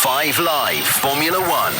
5 Live Formula One.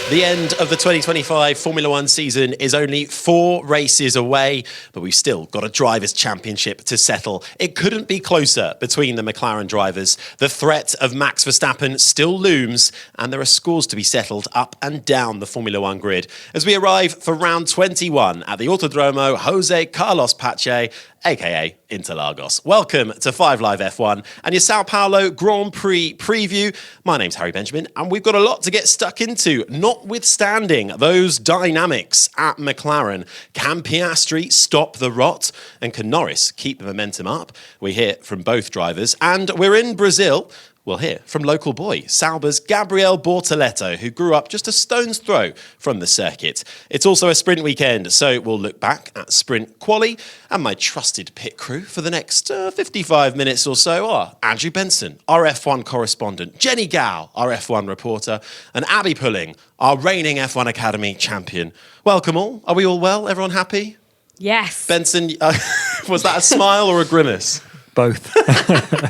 The end of the 2025 Formula One season is only 4 races away, but we've still got a Drivers' Championship to settle. It couldn't be closer between the McLaren drivers. The threat of Max Verstappen still looms, and there are scores to be settled up and down the Formula One grid. As we arrive for round 21 at the Autodromo Jose Carlos Pache, aka Interlagos. Welcome to 5 Live F1 and your Sao Paulo Grand Prix preview. My name's Harry Benjamin, and we've got a lot to get stuck into, notwithstanding those dynamics at McLaren. Can Piastri stop the rot? And can Norris keep the momentum up? We hear from both drivers, and we're in Brazil. We'll hear from local boy, Sauber's Gabriel Bortoleto, who grew up just a stone's throw from the circuit. It's also a sprint weekend, so we'll look back at sprint quali, and my trusted pit crew for the next 55 minutes or so are Andrew Benson, our F1 correspondent, Jenny Gow, our F1 reporter, and Abby Pulling, our reigning F1 Academy champion. Welcome all. Are we all well? Everyone happy? Yes. Benson, was that a smile or a grimace? Both.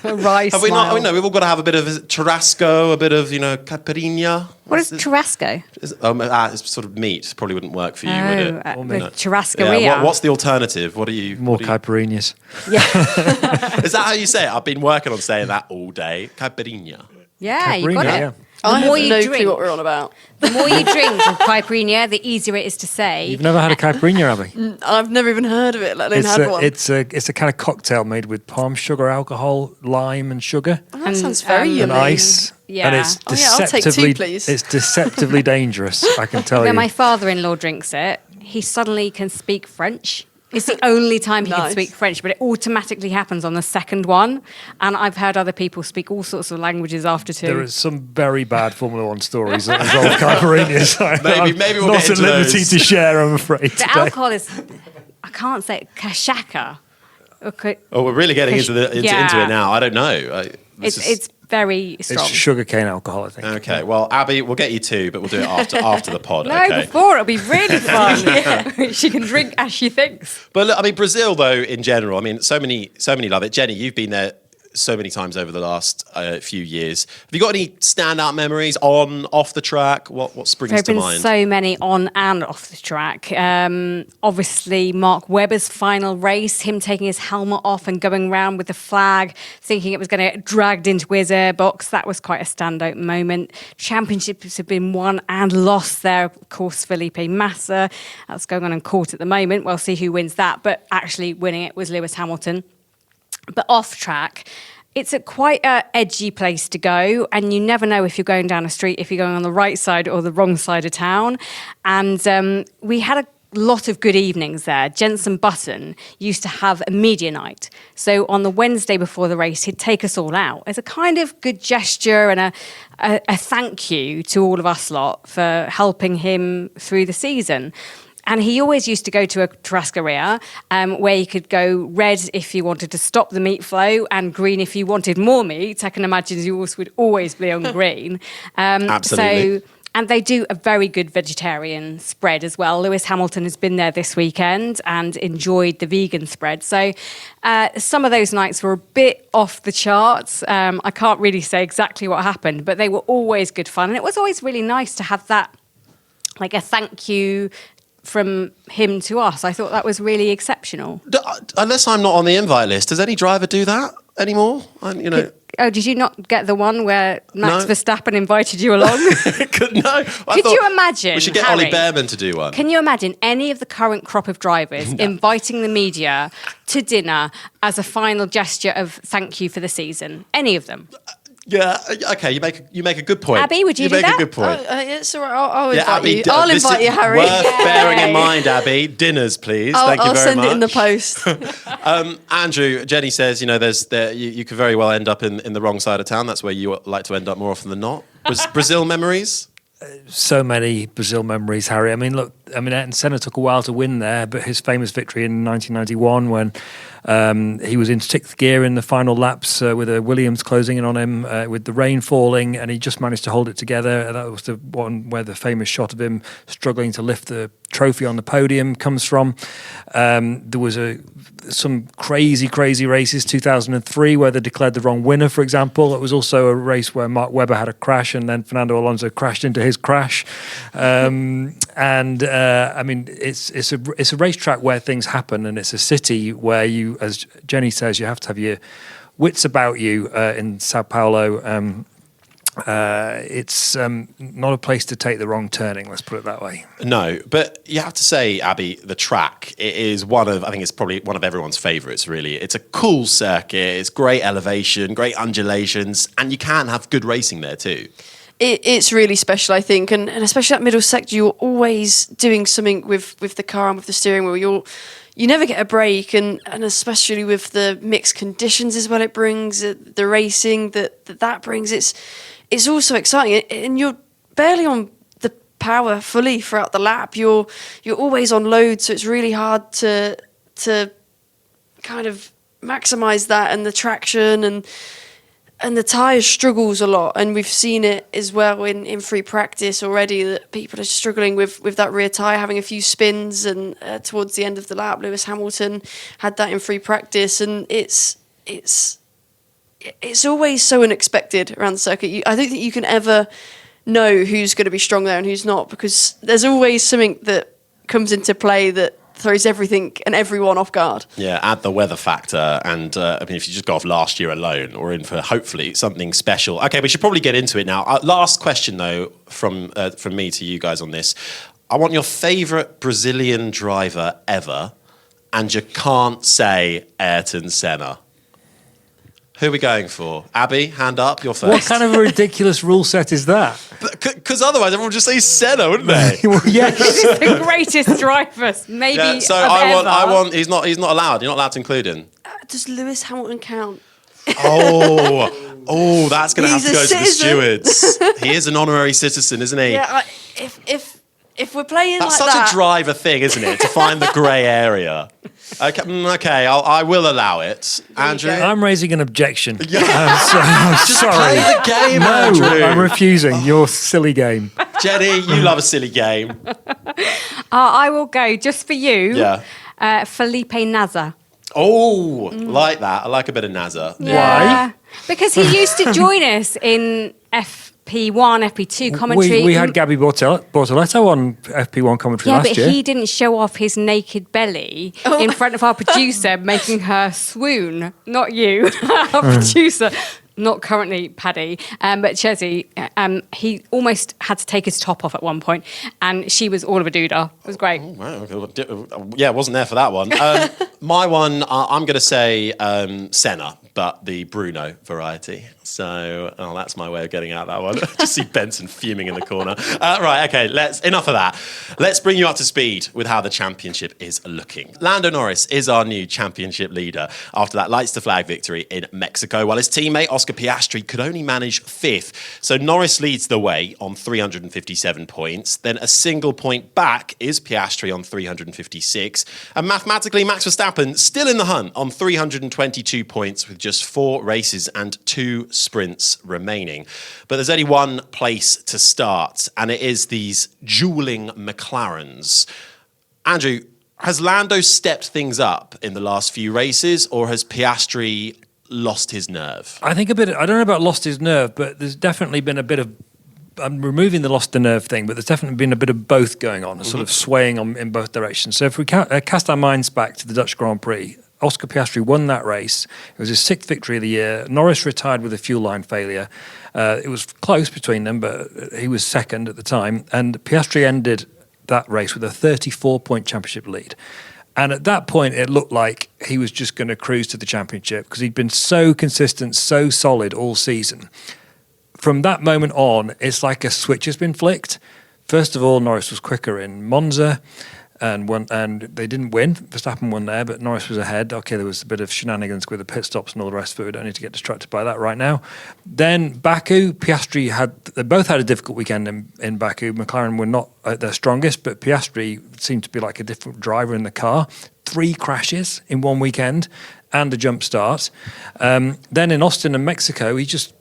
A wry Have we smile. not? No, we've all got to have a bit of churrasco, a bit of, caipirinha. What is churrasco? It's sort of meat. Probably wouldn't work for you, would it? The churrascaria. Yeah, what's the alternative? What are you? More caipirinhas. Yeah, Is that how you say it? I've been working on saying that all day. Caipirinha. yeah, you got Caipirinha, it. yeah. I The more have you no drink, clue what we're on about. the more you drink with caipirinha, the easier it is to say. You've never had a caipirinha, Abby? I've never even heard of it, let alone had one. It's a kind of cocktail made with palm sugar, alcohol, lime, and sugar, That sounds very and yummy. ice. Yeah. And it's Oh, yeah, I'll take 2, deceptively, please. it's deceptively dangerous. I can tell When you. my father-in-law drinks it, he suddenly can speak French. It's the only time he can Nice. speak French, but it automatically happens on the second one. And I've heard other people speak all sorts of languages after 2. There are some very bad Formula One stories that involve caipirinhas. Maybe we'll not get at into liberty those. to share, I'm afraid. The today. alcohol is, I can't say it, kashaka. Okay. Oh, we're really getting into it now. I don't know. It's very strong. It's sugarcane alcohol, I think. Okay. Well, Abby, we'll get you 2, but we'll do it after the pod. No, Okay. before it'll be really fun. She can drink as she thinks. But look, I mean, Brazil, though, in general, I mean, so many love it. Jenny, you've been there so many times over the last few years. Have you got any standout memories on, off the track? What springs There have to been mind? so many on and off the track. Obviously, Mark Webber's final race, him taking his helmet off and going round with the flag, thinking it was going to get dragged into his airbox. That was quite a standout moment. Championships have been won and lost there. Of course, Felipe Massa. That's going on in court at the moment. We'll see who wins that. But actually winning it was Lewis Hamilton. But off track, it's a quite an edgy place to go, and you never know if you're going down a street, if you're going on the right side or the wrong side of town. And we had a lot of good evenings there. Jenson Button used to have a media night. So on the Wednesday before the race, he'd take us all out as a kind of good gesture and a thank you to all of us lot for helping him through the season. And he always used to go to a churrascaria where you could go red if you wanted to stop the meat flow and green if you wanted more meat. I can imagine yours would always be on green. Absolutely. And they do a very good vegetarian spread as well. Lewis Hamilton has been there this weekend and enjoyed the vegan spread. So some of those nights were a bit off the charts. I can't really say exactly what happened, but they were always good fun. And it was always really nice to have that, like a thank you from him to us. I thought that was really exceptional. Unless I'm not on the invite list, does any driver do that anymore? Oh, did you not get the one where Max No. Verstappen invited you along? No. Could you imagine, We should get Harry, Ollie Behrman to do one. Can you imagine any of the current crop of drivers inviting the media to dinner as a final gesture of thank you for the season? Any of them? Yeah, okay, you make a good point. Abby, would you do make that? a good point. It's all right. I'll invite Abby, you. I'll this invite is you, Harry. Worth bearing in Yay. mind, Abby. Dinners, please. Thank you I'll very send much. it in the post. Andrew, Jenny says, you could very well end up in the wrong side of town. That's where you like to end up more often than not. Brazil memories? So many Brazil memories, Harry. I mean, look, I mean, Ayrton Senna took a while to win there, but his famous victory in 1991 when he was in sixth gear in the final laps with a Williams closing in on him with the rain falling, and he just managed to hold it together. That was the one where the famous shot of him struggling to lift the trophy on the podium comes from. There was some crazy races, 2003, where they declared the wrong winner, for example. It was also a race where Mark Webber had a crash and then Fernando Alonso crashed into his crash. I mean, it's a racetrack where things happen, and it's a city where you, as Jenny says, you have to have your wits about you in Sao Paulo. It's not a place to take the wrong turning, let's put it that way. No, but you have to say, Abby, the track, it is I think it's probably one of everyone's favourites, really. It's a cool circuit, it's great elevation, great undulations, and you can have good racing there too. It's really special, I think, and especially that middle sector, you're always doing something with the car and with the steering wheel. You never get a break, and especially with the mixed conditions as well it brings, the racing that brings, it's also exciting, and you're barely on the power fully throughout the lap. You're always on load, so it's really hard to kind of maximise that, and the traction and the tyres struggles a lot, and we've seen it as well in free practice already, that people are struggling with that rear tyre, having a few spins, and towards the end of the lap, Lewis Hamilton had that in free practice, and it's always so unexpected around the circuit. I don't think you can ever know who's going to be strong there and who's not, because there's always something that comes into play that throws everything and everyone off guard. Yeah, add the weather factor, and I mean, if you just go off last year alone, we're in for hopefully something special. Okay, we should probably get into it now. Last question though, from me to you guys on this. I want your favourite Brazilian driver ever, and you can't say Ayrton Senna. Who are we going for? Abby, hand up, you're first. What kind of a ridiculous rule set is that? Because otherwise everyone would just say Senna, wouldn't they? Well, yes. He's the greatest driver, maybe. Yeah, so of I ever. want. He's not allowed. You're not allowed to include him. Does Lewis Hamilton count? Oh, that's going to have He's to go a to the citizen. stewards. He is an honorary citizen, isn't he? Yeah, if we're playing That's like such that, a driver thing, isn't it? To find the grey area. Okay, I will allow it. Andrew? I'm raising an objection. Yeah. I'm Just sorry. play the game, No, Andrew. I'm refusing your silly game. Jenny, you love a silly game. I will go just for you. Yeah. Felipe Nasr. Oh, like that. I like a bit of Nazar. Yeah. Because he used to join us in FP1, FP2 commentary. We had Gabby Bortoletto on FP1 commentary Yeah, last but year. he didn't show off his naked belly in front of our producer, making her swoon. Not you, our producer. Not currently Paddy, but Chezzy, he almost had to take his top off at one point, and she was all of a doodah. It was great. Wow. Yeah, wasn't there for that one. My one, I'm going to say Senna, but the Bruno variety. So, that's my way of getting out that one. Just see Benson fuming in the corner. Right, okay, enough of that. Let's bring you up to speed with how the championship is looking. Lando Norris is our new championship leader after that lights the flag victory in Mexico, while his teammate Oscar Piastri could only manage fifth. So Norris leads the way on 357 points. Then a single point back is Piastri on 356. And mathematically, Max Verstappen still in the hunt on 322 points with just 4 races and 2 sprints remaining. But there's only one place to start, and it is these dueling McLarens. Andrew, has Lando stepped things up in the last few races, or has Piastri lost his nerve? I think a bit. I don't know about lost his nerve, but there's definitely been a bit of. I'm removing the lost the nerve thing, but there's definitely been a bit of both going on, sort of swaying in both directions. So if we cast our minds back to the Dutch Grand Prix, Oscar Piastri won that race. It was his 6th victory of the year. Norris retired with a fuel line failure. It was close between them, but he was second at the time. And Piastri ended that race with a 34-point championship lead. And at that point, it looked like he was just going to cruise to the championship because he'd been so consistent, so solid all season. From that moment on, it's like a switch has been flicked. First of all, Norris was quicker in Monza. and they didn't win. Verstappen won there, but Norris was ahead. Okay, there was a bit of shenanigans with the pit stops and all the rest of it. We don't need to get distracted by that right now. Then Baku, Piastri they both had a difficult weekend in Baku. McLaren were not at their strongest, but Piastri seemed to be like a different driver in the car. 3 crashes in one weekend and a jump start. Then in Austin and Mexico, he just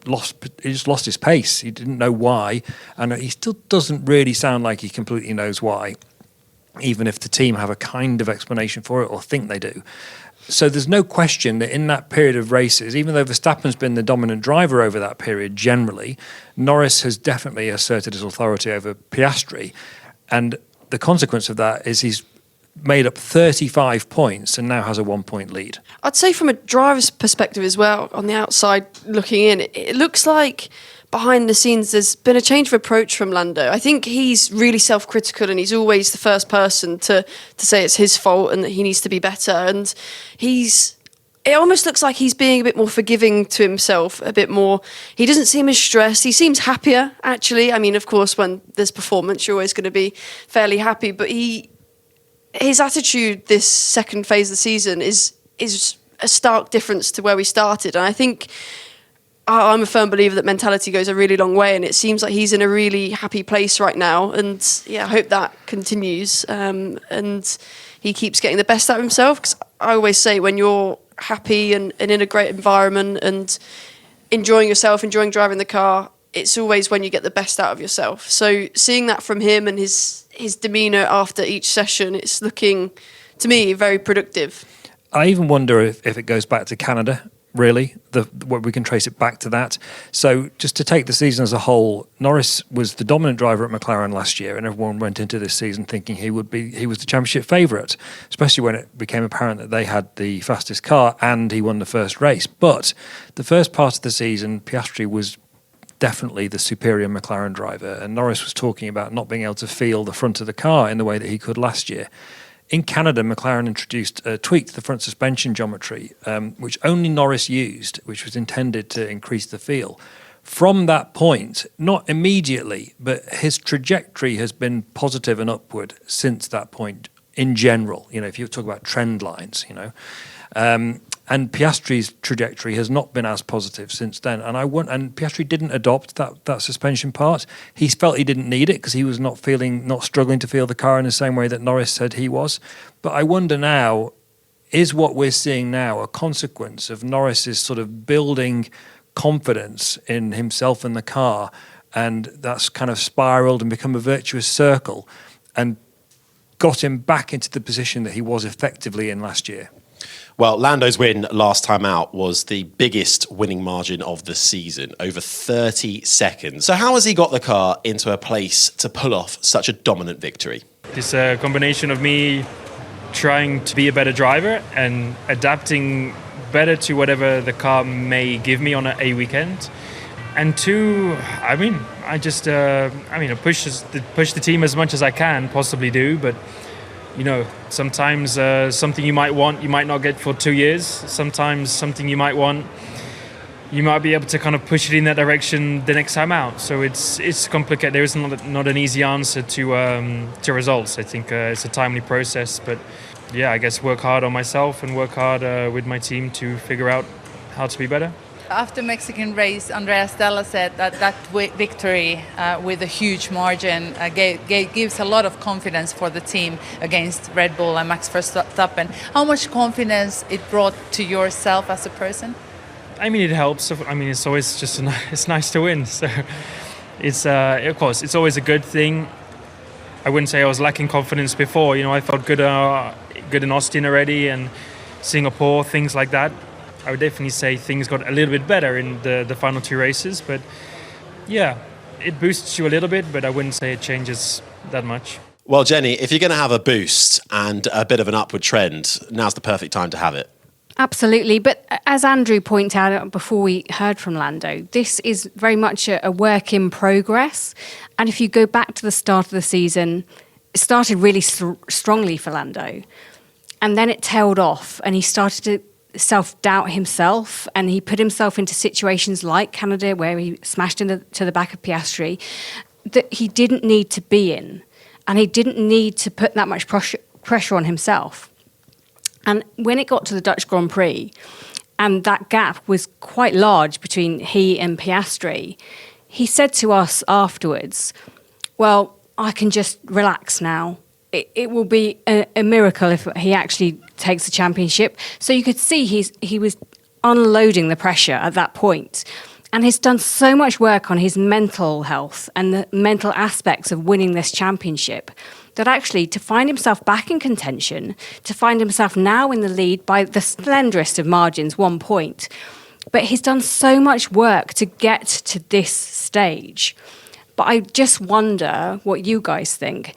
lost his pace. He didn't know why, and he still doesn't really sound like he completely knows why, even if the team have a kind of explanation for it or think they do. So there's no question that in that period of races, even though Verstappen's been the dominant driver over that period generally, Norris has definitely asserted his authority over Piastri. And the consequence of that is he's made up 35 points and now has a 1-point lead. I'd say from a driver's perspective as well, on the outside looking in, it looks like behind the scenes there's been a change of approach from Lando. I think he's really self-critical and he's always the first person to say it's his fault and that he needs to be better. And it almost looks like he's being a bit more forgiving to himself, a bit more. He doesn't seem as stressed. He seems happier, actually. I mean, of course, when there's performance, you're always going to be fairly happy. But his attitude this second phase of the season is a stark difference to where we started. And I think I'm a firm believer that mentality goes a really long way, and it seems like he's in a really happy place right now. And yeah, I hope that continues and he keeps getting the best out of himself, because I always say when you're happy and in a great environment and enjoying yourself, enjoying driving the car, it's always when you get the best out of yourself. So seeing that from him and his demeanour after each session, it's looking, to me, very productive. I even wonder if it goes back to Canada, really, what we can trace it back to that. So just to take the season as a whole, Norris was the dominant driver at McLaren last year, and everyone went into this season thinking he was the championship favourite, especially when it became apparent that they had the fastest car and he won the first race. But the first part of the season, Piastri was definitely the superior McLaren driver, and Norris was talking about not being able to feel the front of the car in the way that he could last year. In Canada, McLaren introduced a tweak to the front suspension geometry, which only Norris used, which was intended to increase the feel. From that point, not immediately, but his trajectory has been positive and upward since that point in general. You know, if you talk about trend lines, and Piastri's trajectory has not been as positive since then. And Piastri didn't adopt that suspension part. He felt he didn't need it because he was not struggling to feel the car in the same way that Norris said he was. But I wonder now, is what we're seeing now a consequence of Norris's sort of building confidence in himself and the car, and that's kind of spiraled and become a virtuous circle and got him back into the position that he was effectively in last year? Well, Lando's win last time out was the biggest winning margin of the season, over 30 seconds. So how has he got the car into a place to pull off such a dominant victory? It's a combination of me trying to be a better driver and adapting better to whatever the car may give me on a weekend. And two, I push the team as much as I can possibly do, but sometimes something you might want, you might not get for 2 years. Sometimes something you might want, you might be able to kind of push it in that direction the next time out. So it's complicated. There is not an easy answer to results. I think it's a timely process. But yeah, I guess work hard on myself and work hard with my team to figure out how to be better. After Mexican race, Andrea Stella said that victory with a huge margin gives a lot of confidence for the team against Red Bull and Max Verstappen. How much confidence it brought to yourself as a person? It helps. It's always just it's nice to win. So it's of course it's always a good thing. I wouldn't say I was lacking confidence before. I felt good in Austin already and Singapore, things like that. I would definitely say things got a little bit better in the final 2 races, but yeah, it boosts you a little bit, but I wouldn't say it changes that much. Well, Jenny, if you're going to have a boost and a bit of an upward trend, now's the perfect time to have it. Absolutely. But as Andrew pointed out before we heard from Lando, this is very much a work in progress. And if you go back to the start of the season, it started really strongly for Lando. And then it tailed off and he started to self-doubt himself, and he put himself into situations like Canada where he smashed into the back of Piastri that he didn't need to be in. and he didn't need to put that much pressure on himself. And when it got to the Dutch Grand Prix, and that gap was quite large between he and Piastri, he said to us afterwards, well, I can just relax now. It will be a miracle if he actually takes the championship. So you could see he was unloading the pressure at that point. And he's done so much work on his mental health and the mental aspects of winning this championship that actually to find himself back in contention, to find himself now in the lead by the slenderest of margins, 1 point. But he's done so much work to get to this stage. But I just wonder what you guys think.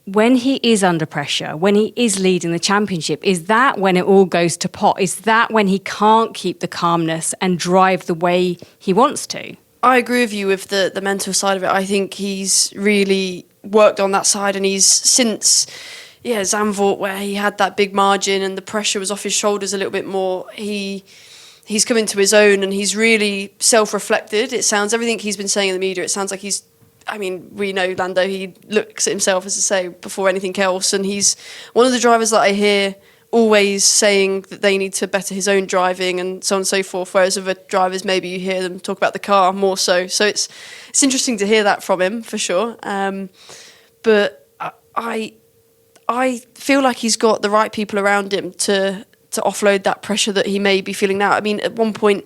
When he is under pressure, when he is leading the championship, is that when it all goes to pot? Is that when he can't keep the calmness and drive the way he wants to? I agree with you with the mental side of it. I think he's really worked on that side, and he's since Zandvoort, where he had that big margin and the pressure was off his shoulders a little bit more, he's come into his own and he's really self-reflected. It sounds, everything he's been saying in the media, it sounds like we know Lando, he looks at himself, as I say, before anything else. And he's one of the drivers that I hear always saying that they need to better his own driving and so on and so forth. Whereas other drivers, maybe you hear them talk about the car more so. So it's interesting to hear that from him, for sure. But I feel like he's got the right people around him to offload that pressure that he may be feeling now. I mean, at one point,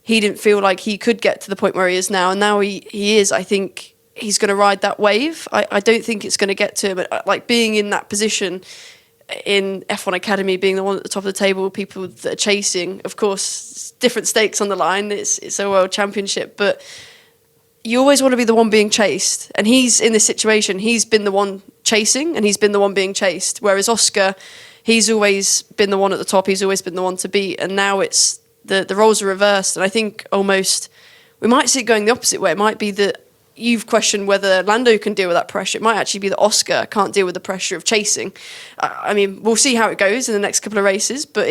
he didn't feel like he could get to the point where he is now. And now he is, I think, he's going to ride that wave. I don't think it's going to get to him. Like being in that position in F1 Academy, being the one at the top of the table, people that are chasing, of course, different stakes on the line. It's a world championship, but you always want to be the one being chased. And he's in this situation. He's been the one chasing and he's been the one being chased. Whereas Oscar, he's always been the one at the top. He's always been the one to beat. And now it's the roles are reversed. And I think almost we might see it going the opposite way. It might be that you've questioned whether Lando can deal with that pressure. It might actually be that Oscar can't deal with the pressure of chasing. I mean, we'll see how it goes in the next couple of races, but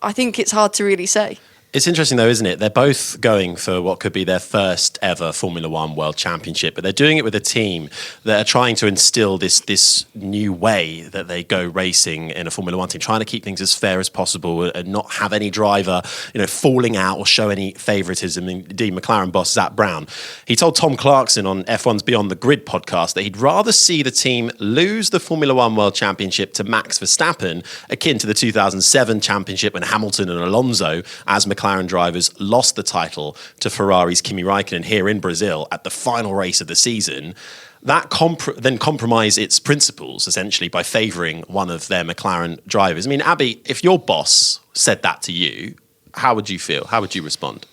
I think it's hard to really say. It's interesting though, isn't it? They're both going for what could be their first ever Formula One World Championship, but they're doing it with a team that are trying to instill this new way that they go racing in a Formula One team, trying to keep things as fair as possible and not have any driver, falling out or show any favouritism. Indeed, McLaren boss Zach Brown, he told Tom Clarkson on F1's Beyond the Grid podcast that he'd rather see the team lose the Formula One World Championship to Max Verstappen, akin to the 2007 championship when Hamilton and Alonso, as McLaren drivers, lost the title to Ferrari's Kimi Raikkonen here in Brazil at the final race of the season. That then compromise its principles, essentially, by favouring one of their McLaren drivers. I mean, Abby, if your boss said that to you, how would you feel? How would you respond?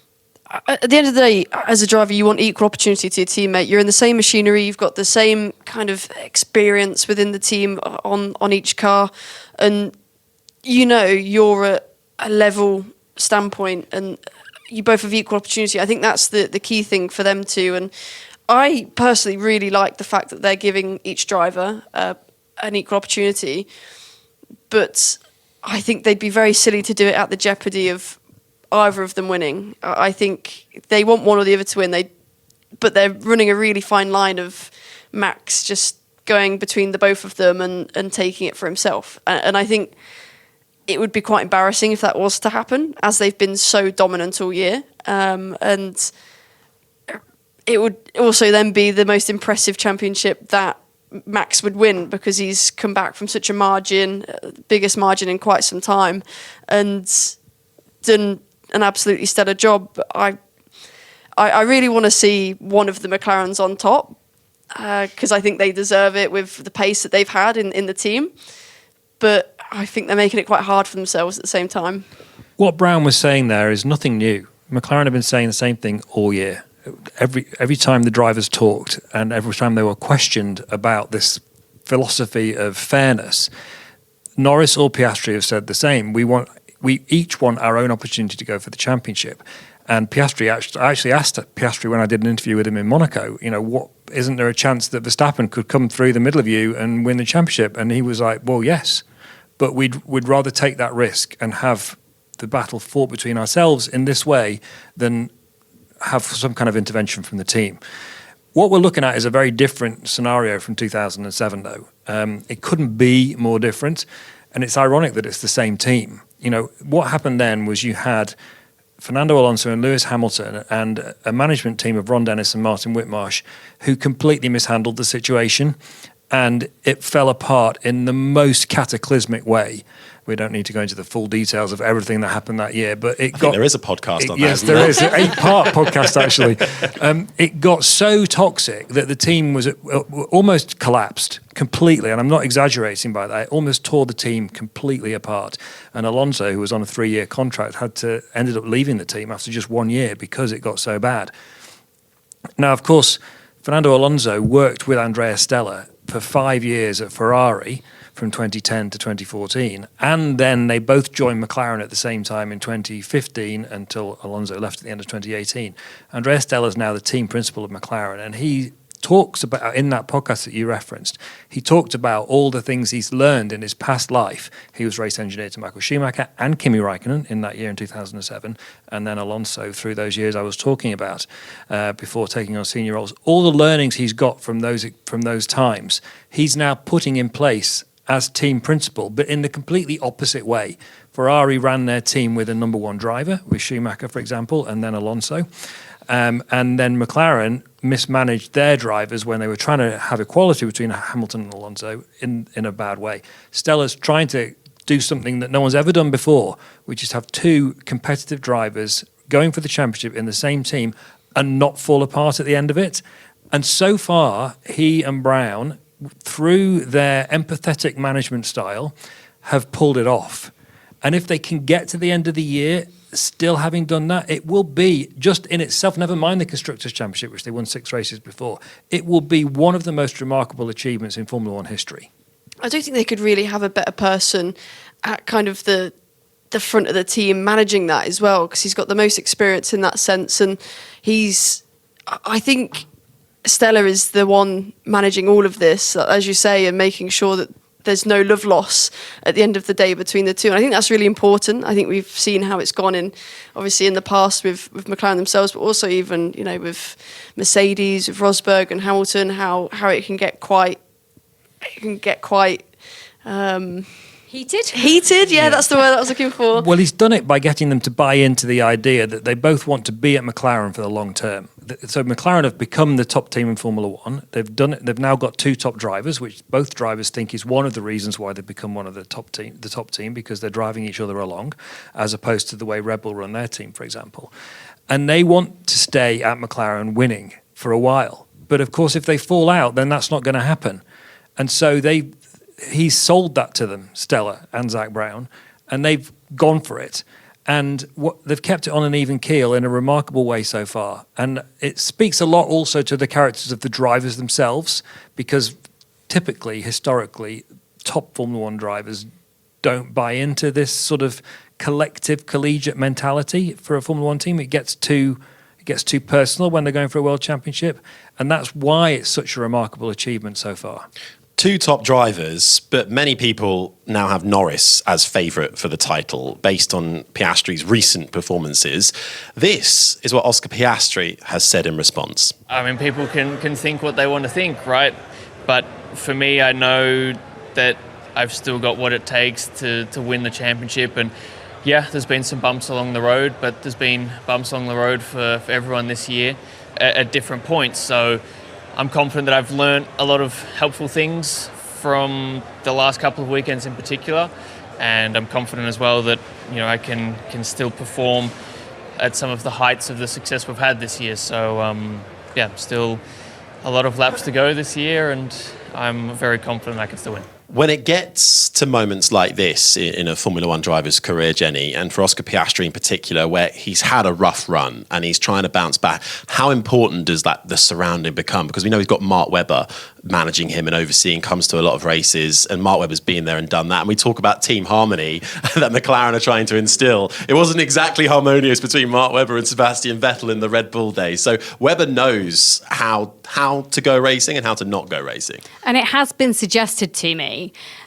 At the end of the day, as a driver, you want equal opportunity to your teammate. You're in the same machinery. You've got the same kind of experience within the team on each car. And you're at a level standpoint and you both have equal opportunity. I think that's the key thing for them too. And I personally really like the fact that they're giving each driver an equal opportunity, but I think they'd be very silly to do it at the jeopardy of either of them winning. I think they want one or the other to win, but they're running a really fine line of Max just going between the both of them and taking it for himself. And I think it would be quite embarrassing if that was to happen, as they've been so dominant all year. And it would also then be the most impressive championship that Max would win, because he's come back from such a margin, biggest margin in quite some time, and done an absolutely stellar job. I really want to see one of the McLarens on top, because I think they deserve it with the pace that they've had in the team. But I think they're making it quite hard for themselves at the same time. What Brown was saying there is nothing new. McLaren have been saying the same thing all year. Every time the drivers talked and every time they were questioned about this philosophy of fairness, Norris or Piastri have said the same. We each want our own opportunity to go for the championship. And Piastri, I actually asked Piastri when I did an interview with him in Monaco, isn't there a chance that Verstappen could come through the middle of you and win the championship? And he was like, well, yes, but we'd rather take that risk and have the battle fought between ourselves in this way than have some kind of intervention from the team. What we're looking at is a very different scenario from 2007, though. It couldn't be more different, and it's ironic that it's the same team. You know, what happened then was you had Fernando Alonso and Lewis Hamilton and a management team of Ron Dennis and Martin Whitmarsh who completely mishandled the situation, and it fell apart in the most cataclysmic way. We don't need to go into the full details of everything that happened that year, but I think there is a podcast on that. Yes, there is. An 8-part podcast, actually. It got so toxic that the team was almost collapsed completely, and I'm not exaggerating by that. It almost tore the team completely apart. And Alonso, who was on a 3-year contract, ended up leaving the team after just 1 year because it got so bad. Now, of course, Fernando Alonso worked with Andrea Stella for 5 years at Ferrari, from 2010 to 2014, and then they both joined McLaren at the same time in 2015 until Alonso left at the end of 2018. Andrea Stella is now the team principal of McLaren, and he talks about, in that podcast that you referenced, he talked about all the things he's learned in his past life. He was race engineer to Michael Schumacher and Kimi Räikkönen in that year in 2007, and then Alonso through those years I was talking about before taking on senior roles. All the learnings he's got from those times, he's now putting in place as team principal, but in the completely opposite way. Ferrari ran their team with a number one driver, with Schumacher, for example, and then Alonso. And then McLaren mismanaged their drivers when they were trying to have equality between Hamilton and Alonso in a bad way. Stella's trying to do something that no one's ever done before, which is have two competitive drivers going for the championship in the same team and not fall apart at the end of it. And so far, he and Brown, through their empathetic management style, have pulled it off. And if they can get to the end of the year still having done that, it will be, just in itself, never mind the Constructors' Championship, which they won 6 races before, it will be one of the most remarkable achievements in Formula One history. I don't think they could really have a better person at kind of the front of the team managing that as well, because he's got the most experience in that sense. And I think Stella is the one managing all of this, as you say, and making sure that there's no love loss at the end of the day between the two. And I think that's really important. I think we've seen how it's gone obviously in the past with McLaren themselves, but also even, with Mercedes, with Rosberg and Hamilton, how it can get quite Heated, yeah, that's the word I was looking for. Well, he's done it by getting them to buy into the idea that they both want to be at McLaren for the long term. So McLaren have become the top team in Formula One. They've done it. They've now got 2 top drivers, which both drivers think is one of the reasons why they've become one of the top team, because they're driving each other along, as opposed to the way Red Bull run their team, for example. And they want to stay at McLaren winning for a while. But of course, if they fall out, then that's not going to happen. And so he's sold that to them, Stella and Zach Brown, and they've gone for it. And they've kept it on an even keel in a remarkable way so far. And it speaks a lot also to the characters of the drivers themselves, because typically, historically, top Formula One drivers don't buy into this sort of collective collegiate mentality for a Formula One team. It gets too personal when they're going for a world championship. And that's why it's such a remarkable achievement so far. 2 top drivers, but many people now have Norris as favourite for the title based on Piastri's recent performances. This is what Oscar Piastri has said in response. I mean, people can think what they want to think, right? But for me, I know that I've still got what it takes to win the championship. And yeah, there's been some bumps along the road, but there's been bumps along the road for everyone this year at different points. So I'm confident that I've learned a lot of helpful things from the last couple of weekends in particular, and I'm confident as well that I can still perform at some of the heights of the success we've had this year. So still a lot of laps to go this year, and I'm very confident I can still win. When it gets to moments like this in a Formula One driver's career, Jenny, and for Oscar Piastri in particular, where he's had a rough run and he's trying to bounce back, how important does the surrounding become? Because we know he's got Mark Webber managing him and overseeing, comes to a lot of races, and Mark Webber's been there and done that. And we talk about team harmony that McLaren are trying to instill. It wasn't exactly harmonious between Mark Webber and Sebastian Vettel in the Red Bull days. So Webber knows how to go racing and how to not go racing. And it has been suggested to me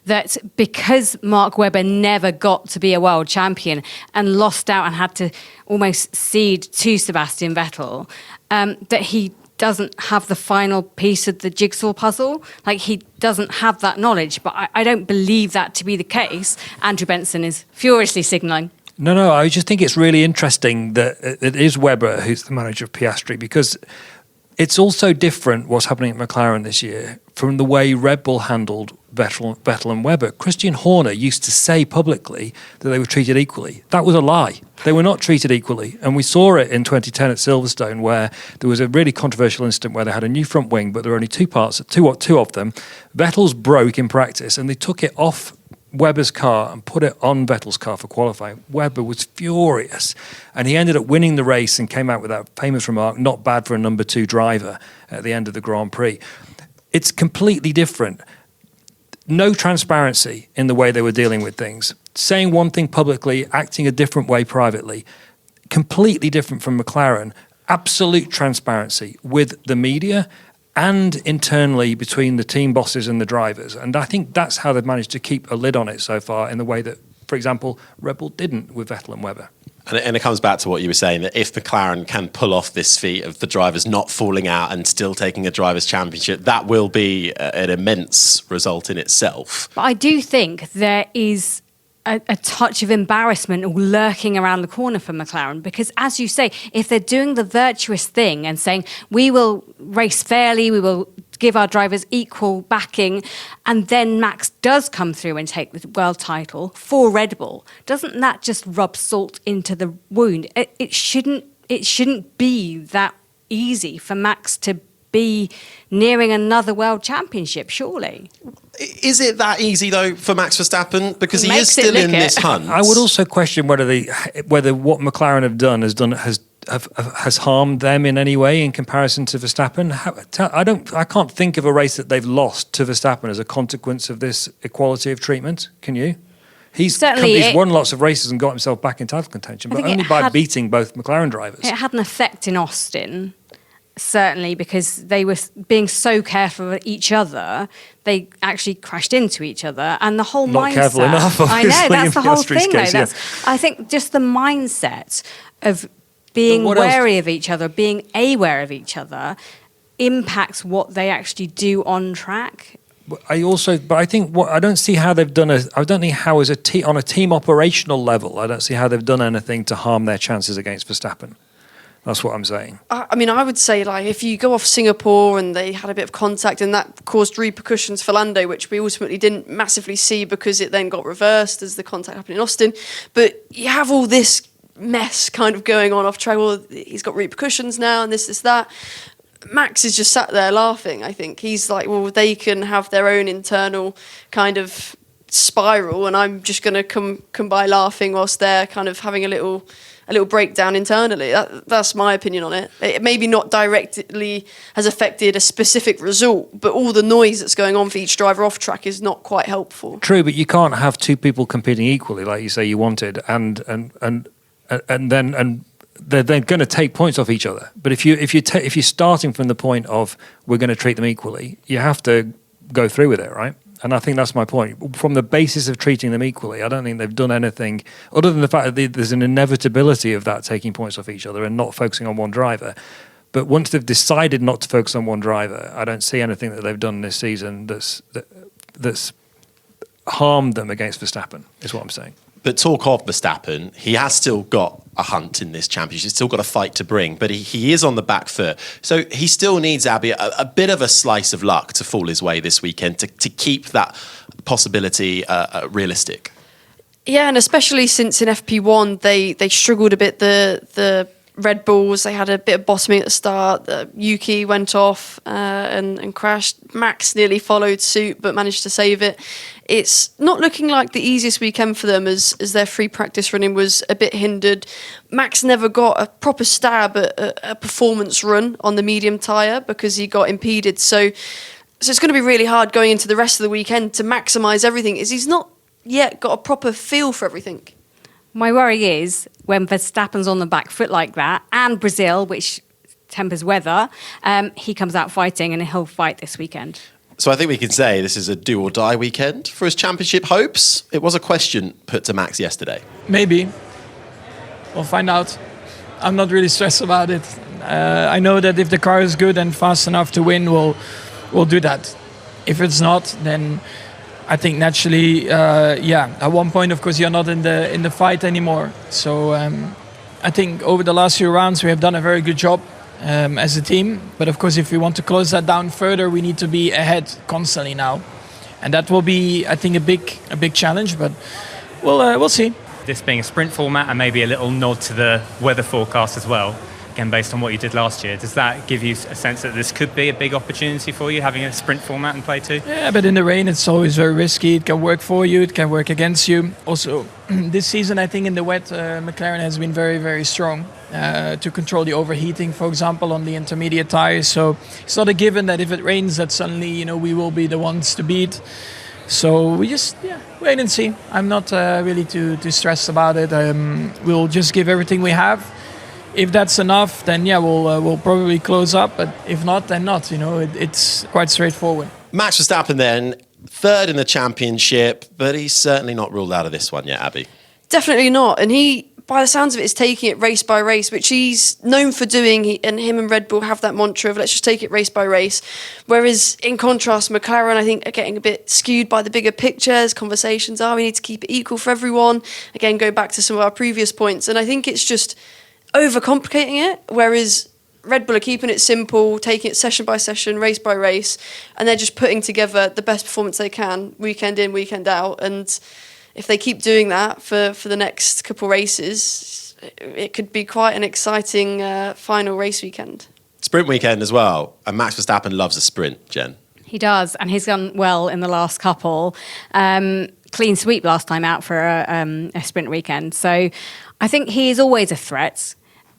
that because Mark Webber never got to be a world champion and lost out and had to almost cede to Sebastian Vettel, that he doesn't have the final piece of the jigsaw puzzle. Like, he doesn't have that knowledge. But I don't believe that to be the case. Andrew Benson is furiously signalling. No, I just think it's really interesting that it is Webber who's the manager of Piastri, because it's also different what's happening at McLaren this year from the way Red Bull handled Vettel and Webber. Christian Horner used to say publicly that they were treated equally. That was a lie. They were not treated equally. And we saw it in 2010 at Silverstone, where there was a really controversial incident where they had a new front wing, but there were only two of them. Vettel's broke in practice, and they took it off Webber's car and put it on Vettel's car for qualifying. Webber was furious, and he ended up winning the race and came out with that famous remark, "Not bad for a number 2 driver," at the end of the Grand Prix. It's completely different. No transparency in the way they were dealing with things. Saying one thing publicly, acting a different way privately. Completely different from McLaren. Absolute transparency with the media and internally between the team bosses and the drivers. And I think that's how they've managed to keep a lid on it so far, in the way that, for example, Red Bull didn't with Vettel and Webber. And it comes back to what you were saying, that if McLaren can pull off this feat of the drivers not falling out and still taking a drivers' championship, that will be an immense result in itself. But I do think there is a touch of embarrassment lurking around the corner for McLaren, because, as you say, if they're doing the virtuous thing and saying, we will race fairly, we will give our drivers equal backing, and then Max does come through and take the world title for Red Bull, doesn't that just rub salt into the wound? It shouldn't be that easy for Max to be nearing another world championship, surely. Is it that easy, though, for Max Verstappen? Because he is Makes it still in look this it. hunt. I would also question whether what McLaren have done has harmed them in any way in comparison to Verstappen. I can't think of a race that they've lost to Verstappen as a consequence of this equality of treatment. Can you? He's won lots of races and got himself back in title contention, but only by beating both McLaren drivers. It had an effect in Austin, certainly, because they were being so careful of each other, they actually crashed into each other, and the whole Not mindset. careful enough, I know, obviously, that's in the whole Piastri's thing, case, though. yeah. I think just the mindset of being What else? wary of each other, being aware of each other, impacts what they actually do on track. I don't see how they've done I don't think how on a team operational level, I don't see how they've done anything to harm their chances against Verstappen. That's what I'm saying. I mean, I would say, like, if you go off Singapore and they had a bit of contact and that caused repercussions for Lando, which we ultimately didn't massively see because it then got reversed as the contact happened in Austin. But you have all this mess kind of going on off track. Well, he's got repercussions now and this, that. Max is just sat there laughing, I think. He's like, well, they can have their own internal kind of spiral and I'm just going to come by laughing whilst they're kind of having a little breakdown internally. That's my opinion on it. It maybe not directly has affected a specific result, but all the noise that's going on for each driver off track is not quite helpful. True, but you can't have two people competing equally, like you say you wanted, and they're going to take points off each other. But if you're starting from the point of we're going to treat them equally, you have to go through with it, right? And I think that's my point. From the basis of treating them equally, I don't think they've done anything other than the fact that there's an inevitability of that taking points off each other and not focusing on one driver. But once they've decided not to focus on one driver, I don't see anything that they've done this season that's harmed them against Verstappen, is what I'm saying. But talk of Verstappen, he has still got a hunt in this championship. He's still got a fight to bring, but he is on the back foot. So he still needs, Abby, a bit of a slice of luck to fall his way this weekend to keep that possibility realistic. Yeah, and especially since in FP1 they struggled a bit, the Red Bulls, they had a bit of bottoming at the start. Yuki went off and crashed. Max nearly followed suit but managed to save it. It's not looking like the easiest weekend for them as their free practice running was a bit hindered. Max never got a proper stab at a performance run on the medium tyre because he got impeded. So it's going to be really hard going into the rest of the weekend to maximise everything, as he's not yet got a proper feel for everything. My worry is when Verstappen's on the back foot like that, and Brazil, which tempers weather, he comes out fighting and he'll fight this weekend. So I think we can say this is a do or die weekend for his championship hopes. It was a question put to Max yesterday. Maybe. We'll find out. I'm not really stressed about it. I know that if the car is good and fast enough to win, we'll do that. If it's not, then I think naturally, at one point, of course, you're not in the fight anymore. So I think over the last few rounds, we have done a very good job as a team. But of course, if we want to close that down further, we need to be ahead constantly now. And that will be, I think, a big challenge, but we'll see. This being a sprint format and maybe a little nod to the weather forecast as well, again, based on what you did last year, does that give you a sense that this could be a big opportunity for you, having a sprint format in play too? Yeah, but in the rain, it's always very risky. It can work for you, it can work against you. Also, this season, I think in the wet, McLaren has been very, very strong to control the overheating, for example, on the intermediate tires. So it's not a given that if it rains, that suddenly, we will be the ones to beat. So we just wait and see. I'm not really too stressed about it. We'll just give everything we have. If that's enough, then we'll probably close up. But if not, then not. It's quite straightforward. Max Verstappen then, third in the championship, but he's certainly not ruled out of this one yet, Abby. Definitely not. And he, by the sounds of it, is taking it race by race, which he's known for doing. And him and Red Bull have that mantra of let's just take it race by race. Whereas, in contrast, McLaren, I think, are getting a bit skewed by the bigger pictures. Conversations are, we need to keep it equal for everyone. Again, go back to some of our previous points. And I think it's just overcomplicating it, whereas Red Bull are keeping it simple, taking it session by session, race by race, and they're just putting together the best performance they can, weekend in, weekend out. And if they keep doing that for the next couple races, it could be quite an exciting final race weekend. Sprint weekend as well, and Max Verstappen loves a sprint, Jen. He does, and he's done well in the last couple. Clean sweep last time out for a sprint weekend. So I think he is always a threat.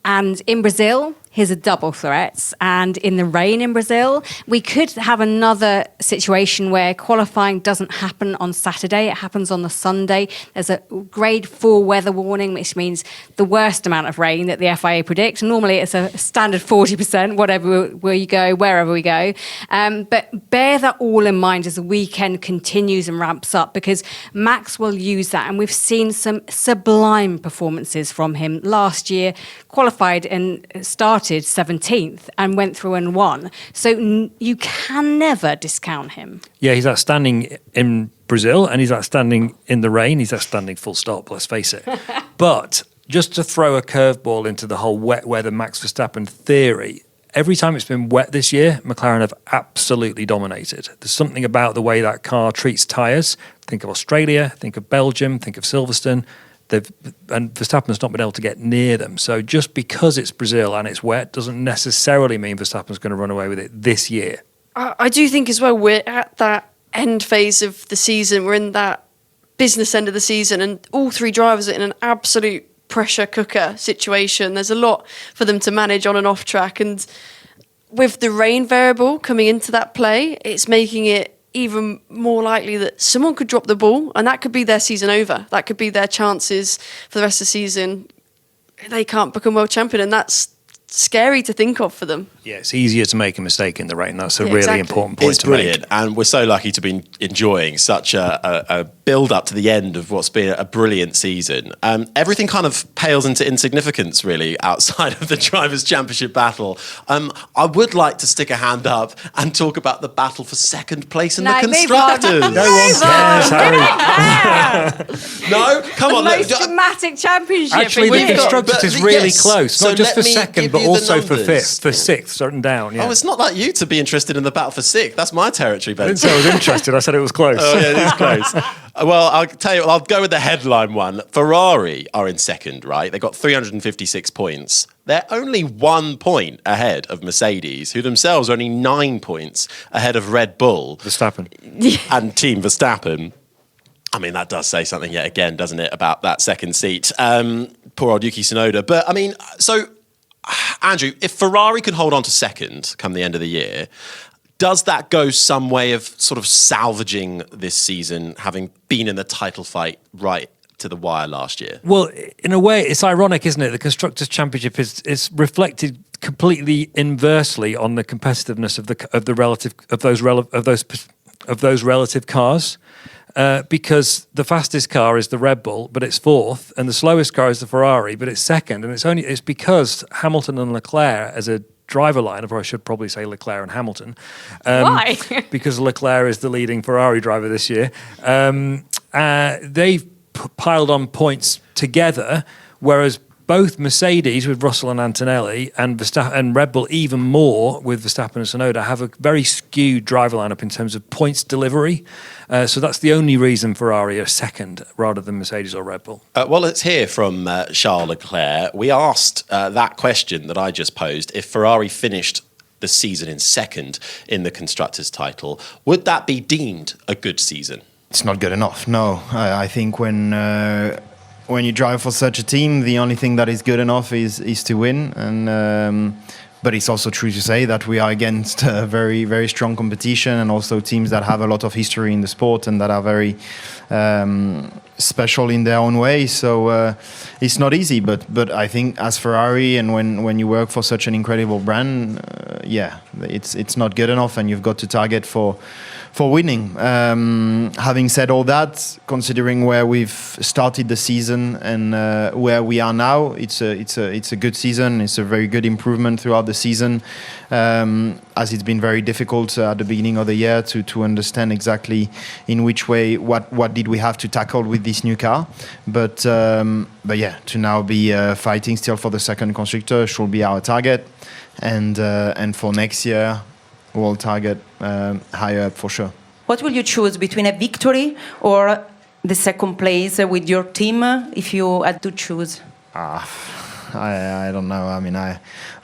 And in Brazil, he's a double threat. And in the rain in Brazil, we could have another situation where qualifying doesn't happen on Saturday. It happens on the Sunday. There's a grade 4 weather warning, which means the worst amount of rain that the FIA predict. Normally, it's a standard 40%, whatever we go, wherever we go. But bear that all in mind as the weekend continues and ramps up, because Max will use that. And we've seen some sublime performances from him last year. Qualified and started 17th and went through and won. So you can never discount him. Yeah, he's outstanding in Brazil and he's outstanding in the rain. He's outstanding full stop, let's face it. But just to throw a curveball into the whole wet weather Max Verstappen theory, every time it's been wet this year, McLaren have absolutely dominated. There's something about the way that car treats tyres. Think of Australia, think of Belgium, think of Silverstone. And Verstappen's not been able to get near them. So just because it's Brazil and it's wet doesn't necessarily mean Verstappen's going to run away with it this year. I do think as well we're at that end phase of the season. We're in that business end of the season, and all three drivers are in an absolute pressure cooker situation. There's a lot for them to manage on and off track. And with the rain variable coming into that play, it's making it even more likely that someone could drop the ball, and that could be their season over. That could be their chances for the rest of the season. They can't become world champion, and that's scary to think of for them. Yeah, it's easier to make a mistake in the rain. That's a really important point to brilliant. make. And we're so lucky to be enjoying such a build-up to the end of what's been a brilliant season. Everything kind of pales into insignificance, really, outside of the Drivers' Championship battle. I would like to stick a hand up and talk about the battle for second place in the Constructors. No one cares, Harry. No? Come on. The most dramatic championship. Actually, the Constructors is really close. So Not just for let me second, give but you the also for numbers. fifth, for sixth, certain down. Yeah. Oh, it's not like you to be interested in the battle for sixth. That's my territory, Ben. I didn't say I was interested. I said it was close. Oh, yeah, it is close. Well, I'll tell you, I'll go with the headline one. Ferrari are in second, right? They got 356 points. They're only 1 point ahead of Mercedes, who themselves are only 9 points ahead of Red Bull. Verstappen. And Team Verstappen. I mean, that does say something yet again, doesn't it, about that second seat. Poor old Yuki Tsunoda. But, I mean, so, Andrew, if Ferrari can hold on to second come the end of the year, does that go some way of sort of salvaging this season, having been in the title fight right to the wire last year? Well, in a way, it's ironic, isn't it? The Constructors' Championship is reflected completely inversely on the competitiveness of those relative cars. because the fastest car is the Red Bull, but it's fourth, and the slowest car is the Ferrari, but it's second. And it's because Hamilton and Leclerc as a driver lineup, or I should probably say Leclerc and Hamilton. Why? Because Leclerc is the leading Ferrari driver this year. They've piled on points together, whereas both Mercedes with Russell and Antonelli and and Red Bull even more with Verstappen and Tsunoda have a very skewed driver lineup in terms of points delivery. So that's the only reason Ferrari are second rather than Mercedes or Red Bull. Well, let's hear from Charles Leclerc. We asked that question that I just posed. If Ferrari finished the season in second in the Constructors' title, would that be deemed a good season? It's not good enough, no. I think when you drive for such a team, the only thing that is good enough is to win. And but it's also true to say that we are against a very, very strong competition, and also teams that have a lot of history in the sport and that are very special in their own way. So it's not easy. But I think as Ferrari, and when you work for such an incredible brand, it's not good enough, and you've got to target for winning. Having said all that, considering where we've started the season and where we are now, it's a good season. It's a very good improvement throughout the season, as it's been very difficult at the beginning of the year to understand exactly in which way what did we have to tackle with this new car. But yeah, to now be fighting still for the second constructor should be our target, and for next year we'll target higher up for sure. What will you choose between a victory or the second place with your team if you had to choose? I don't know. I mean,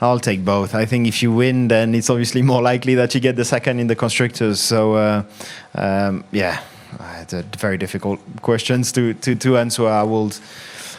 I'll take both. I think if you win, then it's obviously more likely that you get the second in the constructors. So it's a very difficult questions to answer. I would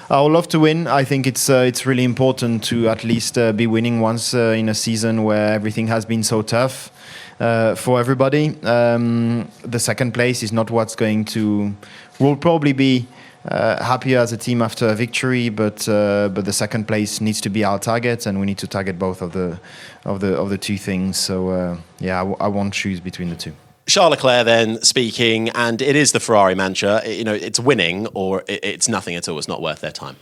love to win. I think it's really important to at least be winning once in a season where everything has been so tough for everybody. The second place is not what's going to. We'll probably be happier as a team after a victory, but the second place needs to be our target, and we need to target both of the two things. So I won't choose between the two. Charles Leclerc then speaking, and it is the Ferrari mantra. It's winning or it's nothing at all. It's not worth their time.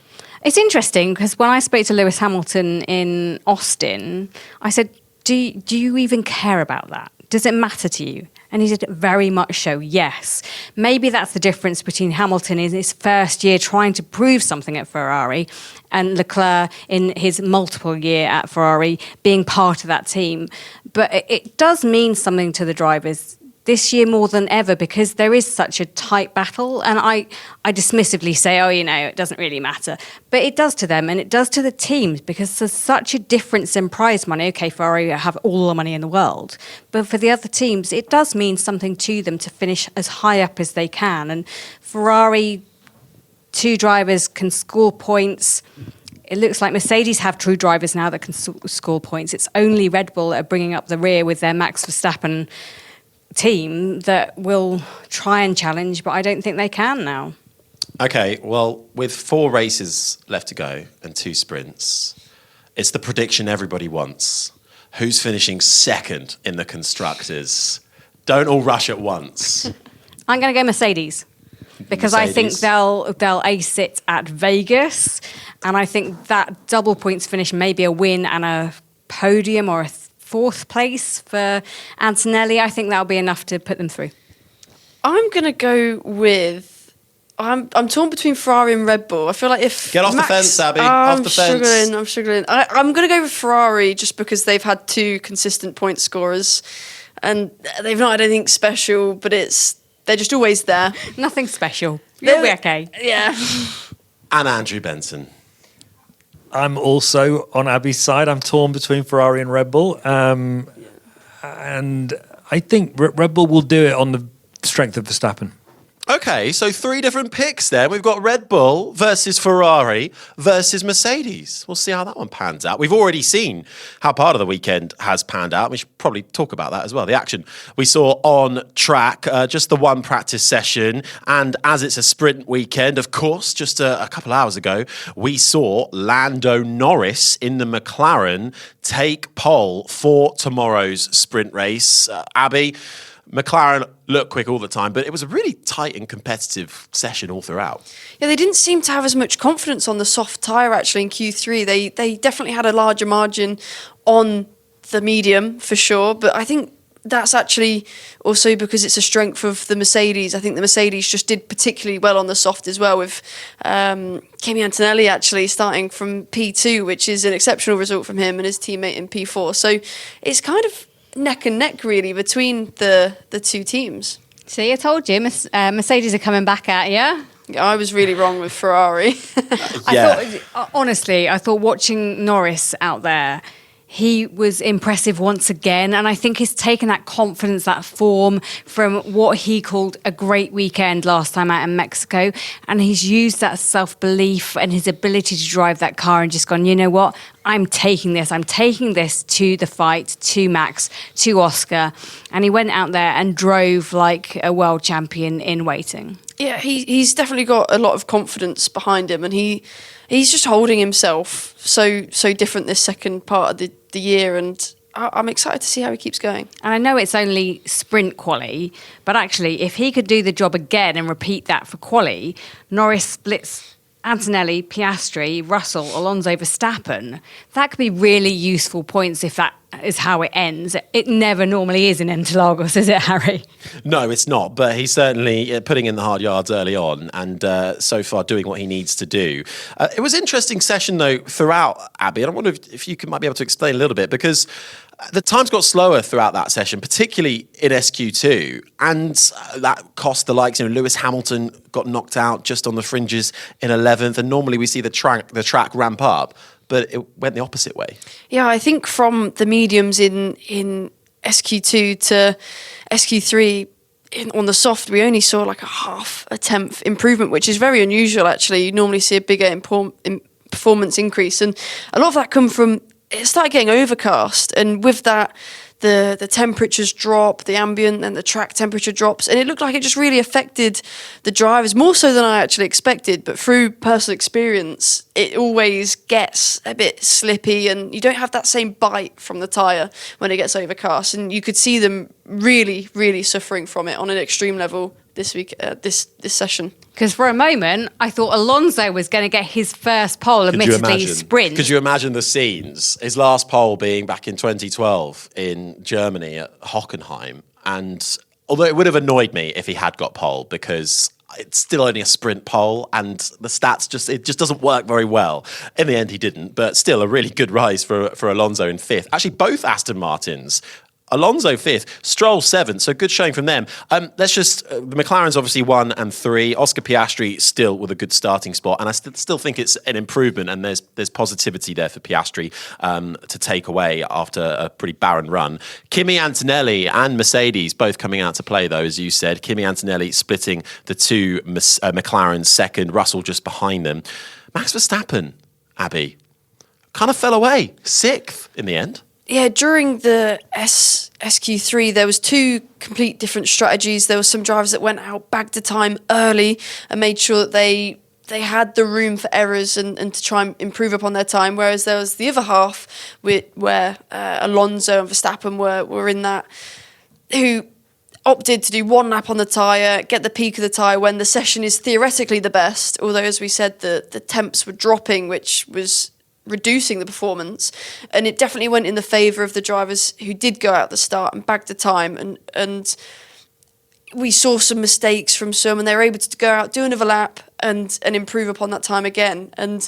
It's interesting because when I spoke to Lewis Hamilton in Austin, I said, do you even care about that? Does it matter to you? And he said, very much so, yes. Maybe that's the difference between Hamilton in his first year trying to prove something at Ferrari and Leclerc in his multiple year at Ferrari being part of that team. But it does mean something to the drivers this year more than ever, because there is such a tight battle. And I dismissively say, it doesn't really matter. But it does to them, and it does to the teams, because there's such a difference in prize money. Okay, Ferrari have all the money in the world. But for the other teams, it does mean something to them to finish as high up as they can. And Ferrari, two drivers can score points. It looks like Mercedes have true drivers now that can score points. It's only Red Bull that are bringing up the rear with their Max Verstappen team that will try and challenge, but I don't think they can now. Okay, well, with 4 races left to go and 2 sprints, it's the prediction everybody wants. Who's finishing second in the constructors? Don't all rush at once. I'm going to go Mercedes, because I think they'll ace it at Vegas, and I think that double points finish, maybe a win and a podium or a 4th place for Antonelli, I think that'll be enough to put them through. I'm going to go with... I'm torn between Ferrari and Red Bull. I feel like if Get off the fence, Abby. Off the fence. I'm struggling. I'm going to go with Ferrari just because they've had 2 consistent point scorers. And they've not had anything special, but they're just always there. Nothing special. You'll be okay. Yeah. And Andrew Benson. I'm also on Abby's side. I'm torn between Ferrari and Red Bull. And I think Red Bull will do it on the strength of Verstappen. Okay, so 3 different picks then. We've got Red Bull versus Ferrari versus Mercedes. We'll see how that one pans out. We've already seen how part of the weekend has panned out. We should probably talk about that as well. The action we saw on track, just the one practice session. And as it's a sprint weekend, of course, just a couple hours ago, we saw Lando Norris in the McLaren take pole for tomorrow's sprint race. Abby, McLaren looked quick all the time, but it was a really tight and competitive session all throughout. Yeah, they didn't seem to have as much confidence on the soft tyre actually in Q3. They definitely had a larger margin on the medium for sure, but I think that's actually also because it's a strength of the Mercedes. I think the Mercedes just did particularly well on the soft as well, with Kimi Antonelli actually starting from P2, which is an exceptional result from him and his teammate in P4. So it's kind of neck and neck really between the two teams. See, I told you, Mercedes are coming back at you. Yeah, I was really wrong with Ferrari. I thought watching Norris out there, he was impressive once again, and I think he's taken that confidence, that form from what he called a great weekend last time out in Mexico, and he's used that self-belief and his ability to drive that car and just gone, you know what, I'm taking this to the fight, to Max, to Oscar, and he went out there and drove like a world champion in waiting. Yeah, he's definitely got a lot of confidence behind him, and he's just holding himself so different this second part of the year, and I'm excited to see how he keeps going. And I know it's only sprint quali, but actually if he could do the job again and repeat that for quali, Norris splits Antonelli, Piastri, Russell, Alonso, Verstappen. That could be really useful points if that is how it ends. It never normally is in Interlagos, is it, Harry? No, it's not, but he's certainly putting in the hard yards early on and so far doing what he needs to do. It was an interesting session, though, throughout, Abby, and I wonder if you might be able to explain a little bit, because the times got slower throughout that session, particularly in SQ2, and that cost the likes, Lewis Hamilton got knocked out just on the fringes in 11th, and normally we see the track ramp up, but it went the opposite way. Yeah, I think from the mediums in SQ2 to SQ3 on the soft, we only saw like a tenth improvement, which is very unusual actually. You normally see a bigger performance increase, and a lot of that come from it started getting overcast, and with that the temperatures drop, the ambient and the track temperature drops, and it looked like it just really affected the drivers more so than I actually expected. But through personal experience, it always gets a bit slippy, and you don't have that same bite from the tyre when it gets overcast, and you could see them really, really suffering from it on an extreme level this week, this session. Because for a moment, I thought Alonso was going to get his first pole, admittedly sprint. Could you imagine the scenes? His last pole being back in 2012 in Germany at Hockenheim. And although it would have annoyed me if he had got pole, because it's still only a sprint pole and the stats it just doesn't work very well. In the end, he didn't, but still a really good rise for Alonso in 5th. Actually, both Aston Martins, Alonso 5th, Stroll 7th, so good showing from them. The McLaren's obviously 1 and 3. Oscar Piastri still with a good starting spot, and I still think it's an improvement, and there's positivity there for Piastri to take away after a pretty barren run. Kimi Antonelli and Mercedes both coming out to play, though, as you said. Kimi Antonelli splitting the two McLarens second, Russell just behind them. Max Verstappen, Abby, kind of fell away, 6th in the end. Yeah, during the SQ3, there was 2 complete different strategies. There were some drivers that went out, bagged the time early and made sure that they had the room for errors and to try and improve upon their time, whereas there was the other half where Alonso and Verstappen were in that, who opted to do 1 lap on the tyre, get the peak of the tyre when the session is theoretically the best, although, as we said, the temps were dropping, which was reducing the performance, and it definitely went in the favour of the drivers who did go out at the start and bagged the time, and we saw some mistakes from some, and they were able to go out, do another lap and improve upon that time again. And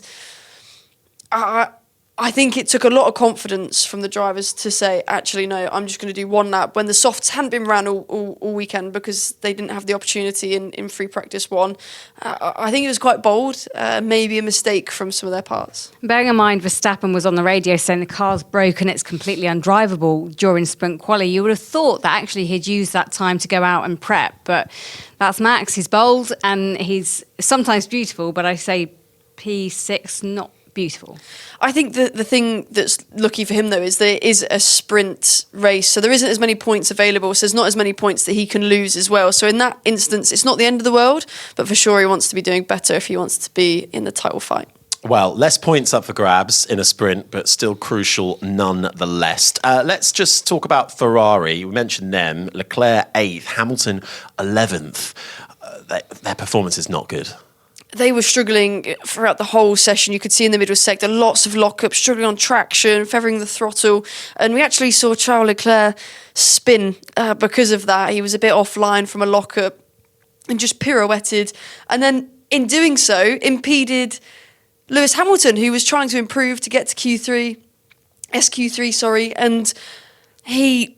I think it took a lot of confidence from the drivers to say, actually, no, I'm just going to do 1 lap, when the softs hadn't been ran all weekend because they didn't have the opportunity in free practice 1. I think it was quite bold, maybe a mistake from some of their parts. Bearing in mind, Verstappen was on the radio saying the car's broken, it's completely undrivable during sprint quali. You would have thought that actually he'd use that time to go out and prep, but that's Max. He's bold and he's sometimes beautiful, but I say P6, not beautiful. I think the thing that's lucky for him, though, is there is a sprint race, so there isn't as many points available, so there's not as many points that he can lose as well. So in that instance, it's not the end of the world, but for sure he wants to be doing better if he wants to be in the title fight. Well, less points up for grabs in a sprint, but still crucial nonetheless. Let's just talk about Ferrari. We mentioned them. Leclerc 8th, Hamilton 11th. Their performance is not good. They were struggling throughout the whole session. You could see in the middle sector lots of lockups, struggling on traction, feathering the throttle. And we actually saw Charles Leclerc spin because of that. He was a bit offline from a lockup and just pirouetted. And then in doing so, impeded Lewis Hamilton, who was trying to improve to get to SQ3, and he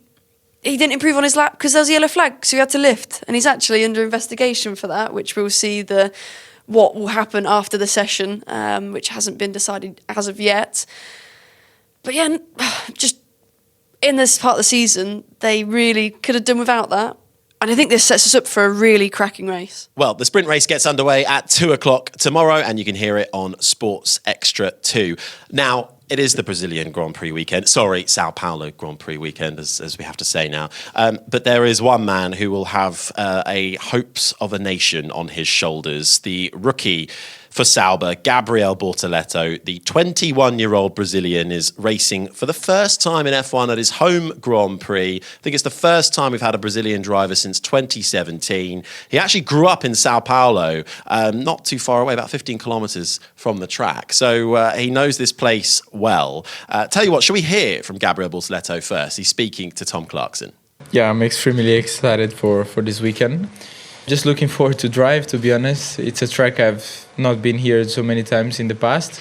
didn't improve on his lap because there was a yellow flag, so he had to lift. And he's actually under investigation for that, which we'll see what will happen after the session, which hasn't been decided as of yet. But yeah, just in this part of the season, they really could have done without that. And I think this sets us up for a really cracking race. Well, the sprint race gets underway at 2:00 tomorrow, and you can hear it on Sports Extra 2. Now, it is the Brazilian Grand Prix weekend. Sorry, Sao Paulo Grand Prix weekend, as we have to say now. But there is one man who will have a hopes of a nation on his shoulders. The rookie for Sauber, Gabriel Bortoleto, the 21-year-old Brazilian, is racing for the first time in F1 at his home Grand Prix. I think it's the first time we've had a Brazilian driver since 2017. He actually grew up in Sao Paulo, not too far away, about 15 kilometres from the track. So he knows this place well. Tell you what, shall we hear from Gabriel Bortoleto first? He's speaking to Tom Clarkson. Yeah, I'm extremely excited for this weekend. Just looking forward to drive, to be honest. It's a track I've not been here so many times in the past.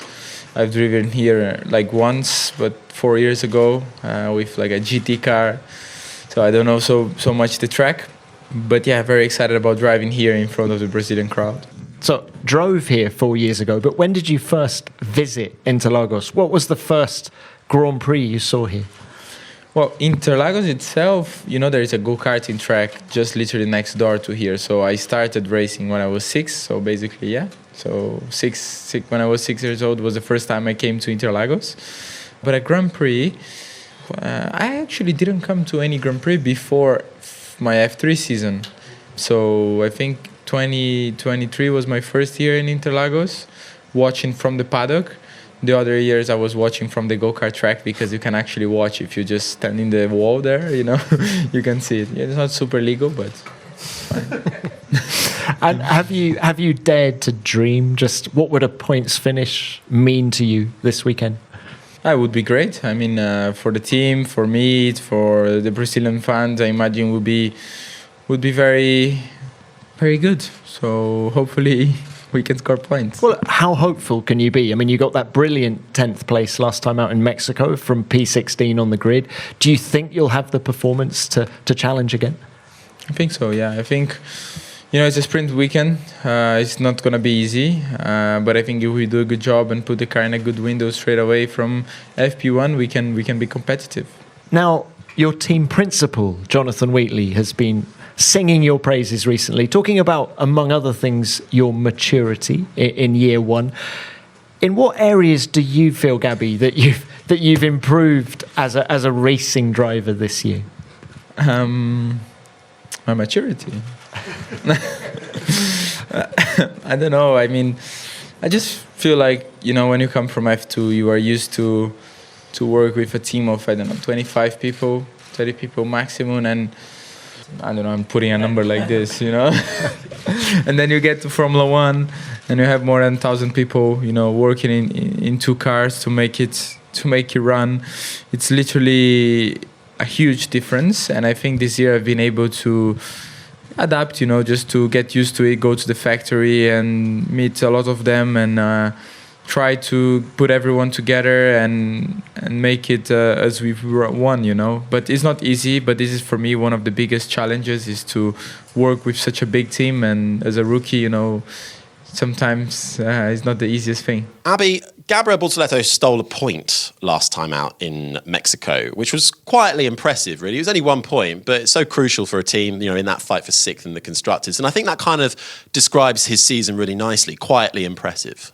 I've driven here like once, but 4 years ago with like a GT car. So I don't know so much the track. But yeah, very excited about driving here in front of the Brazilian crowd. So drove here 4 years ago, but when did you first visit Interlagos? What was the first Grand Prix you saw here? Well, Interlagos itself, there is a go-karting track just literally next door to here. So I started racing when I was 6. So basically, yeah. So when I was 6 years old was the first time I came to Interlagos. But a Grand Prix, I actually didn't come to any Grand Prix before my F3 season. So I think 2023 was my first year in Interlagos, watching from the paddock. The other years I was watching from the go-kart track because you can actually watch if you just stand in the wall there, you can see it. Yeah, it's not super legal, but it's fine. And have you dared to dream just what would a points finish mean to you this weekend? It would be great. I mean, for the team, for me, for the Brazilian fans, I imagine would be very, very good. So hopefully we can score points. Well, how hopeful can you be? I mean, you got that brilliant 10th place last time out in Mexico from P16 on the grid. Do you think you'll have the performance to challenge again? I think so, yeah. I think, it's a sprint weekend. It's not going to be easy. But I think if we do a good job and put the car in a good window straight away from FP1, we can be competitive. Now, your team principal, Jonathan Wheatley, has been singing your praises recently, talking about, among other things, your maturity in year one. In what areas do you feel, Gabby, that you've improved as a racing driver this year? My maturity. I don't know. I mean, I just feel like when you come from F2, you are used to work with a team of 25 people, 30 people maximum, and I don't know, I'm putting a number like this, and then you get to Formula One and you have more than 1,000 people, working in two cars to make it run. It's literally a huge difference. And I think this year I've been able to adapt, just to get used to it, go to the factory and meet a lot of them and try to put everyone together and make it as we've won, But it's not easy, but this is for me one of the biggest challenges, is to work with such a big team. And as a rookie, sometimes it's not the easiest thing. Abby, Gabriel Bortoleto stole a point last time out in Mexico, which was quietly impressive, really. It was only 1 point, but it's so crucial for a team, in that fight for sixth in the Constructors. And I think that kind of describes his season really nicely, quietly impressive.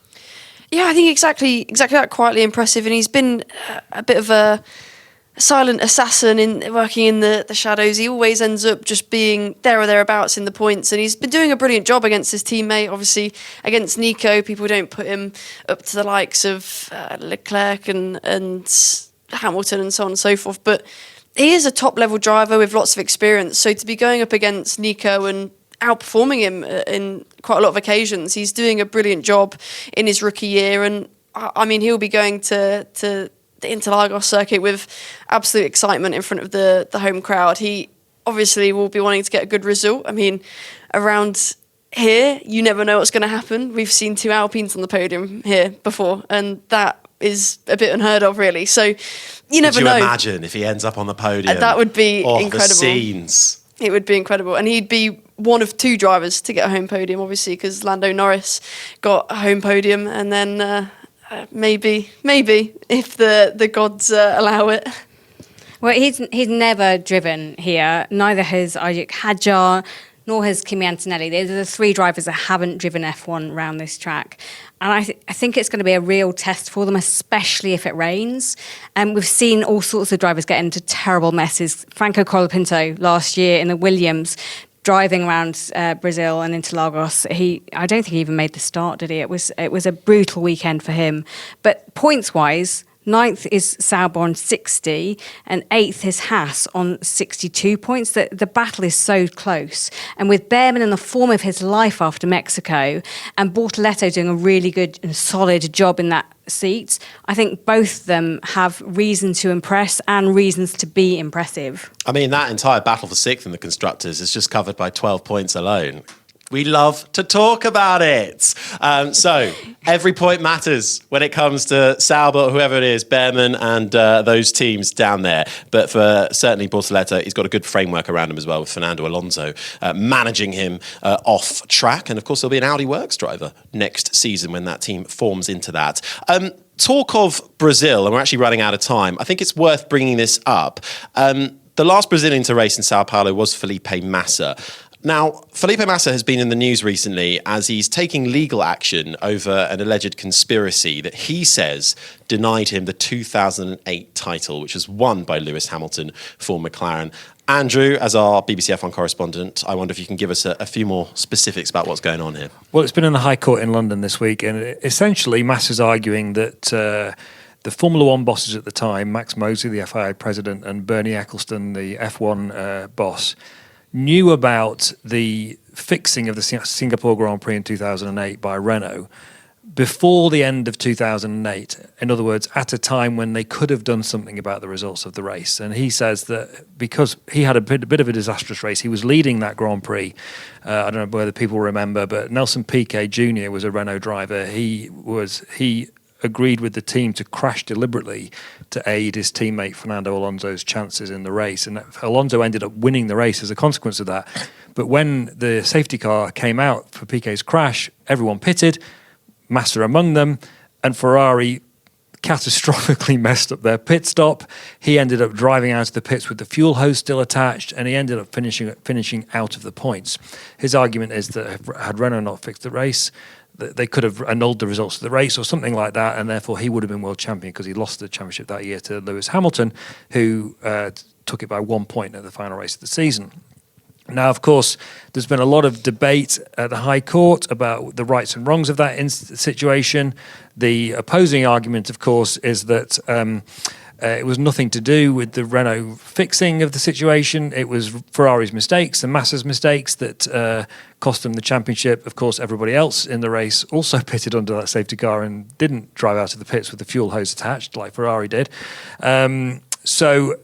Yeah, I think exactly that, quietly impressive. And he's been a bit of a silent assassin in working in the shadows. He always ends up just being there or thereabouts in the points, and he's been doing a brilliant job against his teammate. Obviously, against Nico, people don't put him up to the likes of Leclerc and Hamilton and so on and so forth, but he is a top-level driver with lots of experience, so to be going up against Nico and outperforming him in quite a lot of occasions, he's doing a brilliant job in his rookie year, and I mean, he'll be going to the Interlagos circuit with absolute excitement in front of the home crowd. He obviously will be wanting to get a good result. I mean, around here, you never know what's going to happen. We've seen 2 Alpines on the podium here before, and that is a bit unheard of, really. So you never know. Could you imagine if he ends up on the podium? That would be incredible. The scenes. It would be incredible. And he'd be one of 2 drivers to get a home podium, obviously, because Lando Norris got a home podium, and then maybe if the gods allow it. Well, he's never driven here. Neither has Ajik Hadjar, nor has Kimi Antonelli. These are the 3 drivers that haven't driven F1 around this track. And I think it's going to be a real test for them, especially if it rains. And we've seen all sorts of drivers get into terrible messes. Franco Colapinto last year in the Williams, driving around Brazil and Interlagos, I don't think he even made the start, did he? It was a brutal weekend for him. But points-wise, 9th is Sauber on 60, and 8th is Haas on 62 points. The battle is so close. And with Behrman in the form of his life after Mexico, and Bortoletto doing a really good and solid job in that seat, I think both of them have reason to impress and reasons to be impressive. I mean, that entire battle for 6th in the Constructors is just covered by 12 points alone. We love to talk about it. So every point matters when it comes to Sauber, or whoever it is, Behrman and those teams down there. But for certainly Bortoletto, he's got a good framework around him as well, with Fernando Alonso managing him off track. And of course, there'll be an Audi Works driver next season when that team forms into that. Talk of Brazil, and we're actually running out of time. I think it's worth bringing this up. The last Brazilian to race in Sao Paulo was Felipe Massa. Now, Felipe Massa has been in the news recently as he's taking legal action over an alleged conspiracy that he says denied him the 2008 title, which was won by Lewis Hamilton for McLaren. Andrew, as our BBC F1 correspondent, I wonder if you can give us a few more specifics about what's going on here. Well, it's been in the High Court in London this week, and essentially Massa's arguing that the Formula One bosses at the time, Max Mosley, the FIA president, and Bernie Ecclestone, the F1 boss, knew about the fixing of the Singapore Grand Prix in 2008 by Renault before the end of 2008. In other words, at a time when they could have done something about the results of the race. And he says that because he had a bit of a disastrous race, he was leading that Grand Prix. I don't know whether people remember, but Nelson Piquet Jr. was a Renault driver. He agreed with the team to crash deliberately to aid his teammate Fernando Alonso's chances in the race. And Alonso ended up winning the race as a consequence of that. But when the safety car came out for Piquet's crash, everyone pitted, Massa among them, and Ferrari catastrophically messed up their pit stop. He ended up driving out of the pits with the fuel hose still attached, and he ended up finishing out of the points. His argument is that had Renault not fixed the race, they could have annulled the results of the race or something like that, and therefore he would have been world champion because he lost the championship that year to Lewis Hamilton, who took it by 1 point at the final race of the season. Now, of course, there's been a lot of debate at the High Court about the rights and wrongs of that situation. The opposing argument, of course, is that it was nothing to do with the Renault fixing of the situation. It was Ferrari's mistakes and Massa's mistakes that cost them the championship. Of course, everybody else in the race also pitted under that safety car and didn't drive out of the pits with the fuel hose attached like Ferrari did. So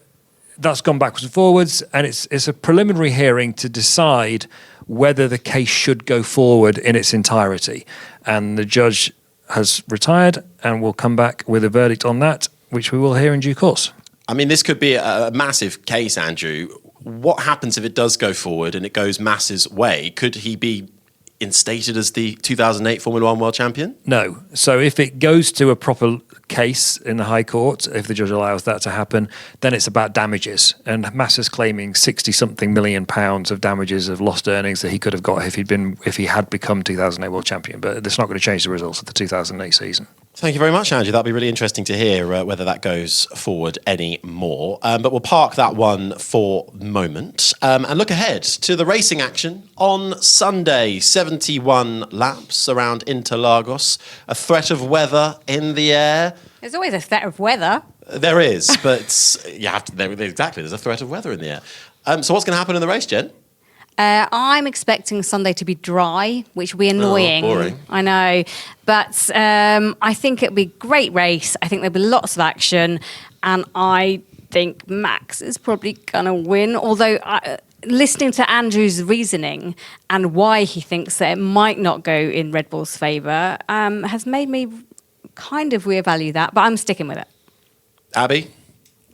that's gone backwards and forwards, and it's a preliminary hearing to decide whether the case should go forward in its entirety. And the judge has retired and will come back with a verdict on that, which we will hear in due course. I mean, this could be a massive case, Andrew. What happens if it does go forward and it goes Massa's way? Could he be instated as the 2008 Formula One world champion? No. So if it goes to a proper case in the High Court, if the judge allows that to happen, then it's about damages. And Massa's claiming 60-something million pounds of damages of lost earnings that he could have got if he had become 2008 world champion. But it's not going to change the results of the 2008 season. Thank you very much, Andrew. That'll be really interesting to hear whether that goes forward any more. But we'll park that one for the moment and look ahead to the racing action on Sunday. 71 laps around Interlagos. A threat of weather in the air. There's always a threat of weather. There is, but you have to. Exactly, there's a threat of weather in the air. So what's going to happen in the race, Jen? I'm expecting Sunday to be dry, which will be annoying. Boring. I know. But I think it'll be a great race. I think there'll be lots of action. And I think Max is probably going to win. Although, listening to Andrew's reasoning and why he thinks that it might not go in Red Bull's favour has made me kind of reevaluate that. But I'm sticking with it. Abby?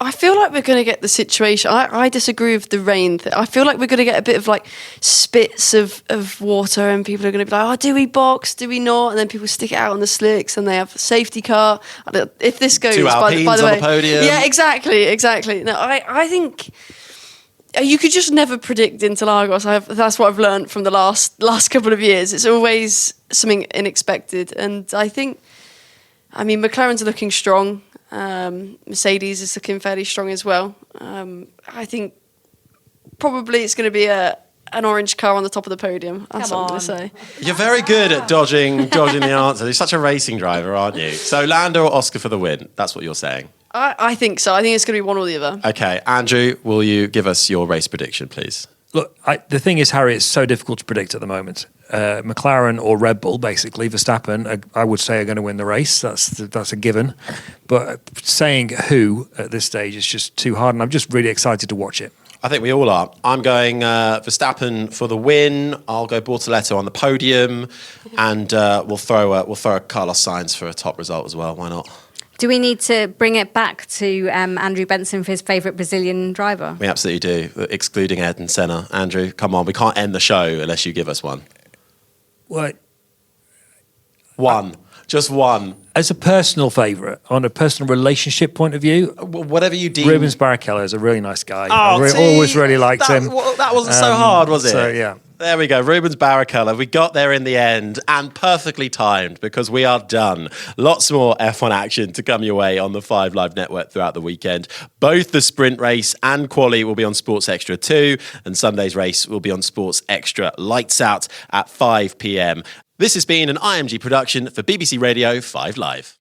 I feel like we're going to get the situation. I disagree with the rain. I feel like we're going to get a bit of like spits of water, and people are going to be like, "Oh, do we box? Do we not?" And then people stick it out on the slicks, and they have a safety car. If this goes, Two Alpines by the way, on the podium. yeah, exactly. No, I think you could just never predict Interlagos. That's what I've learned from the last couple of years. It's always something unexpected, and I mean, McLaren's looking strong. Mercedes is looking fairly strong as well. I think probably it's going to be an orange car on the top of the podium. That's what I'm going to say. You're very good at dodging the answer. You're such a racing driver, aren't you? So Lando or Oscar for the win? That's what you're saying. I think so. I think it's going to be one or the other. Okay, Andrew, will you give us your race prediction, please? Look, the thing is, Harry, it's so difficult to predict at the moment. McLaren or Red Bull, basically, Verstappen, I would say, are going to win the race. That's a given. But saying who at this stage is just too hard, and I'm just really excited to watch it. I think we all are. I'm going Verstappen for the win. I'll go Bortoletto on the podium, and we'll throw a Carlos Sainz for a top result as well. Why not? Do we need to bring it back to Andrew Benson for his favourite Brazilian driver? We absolutely do, excluding Ayrton Senna. Andrew, come on, we can't end the show unless you give us one. What? One. Just one. As a personal favourite, on a personal relationship point of view, whatever you deem. Rubens Barrichello is a really nice guy. Oh, always really liked him. That wasn't so hard, was it? So, yeah. There we go, Rubens Barrichello. We got there in the end, and perfectly timed, because we are done. Lots more F1 action to come your way on the 5 Live Network throughout the weekend. Both the sprint race and quali will be on Sports Extra 2, and Sunday's race will be on Sports Extra Lights Out at 5 p.m. This has been an IMG production for BBC Radio 5 Live.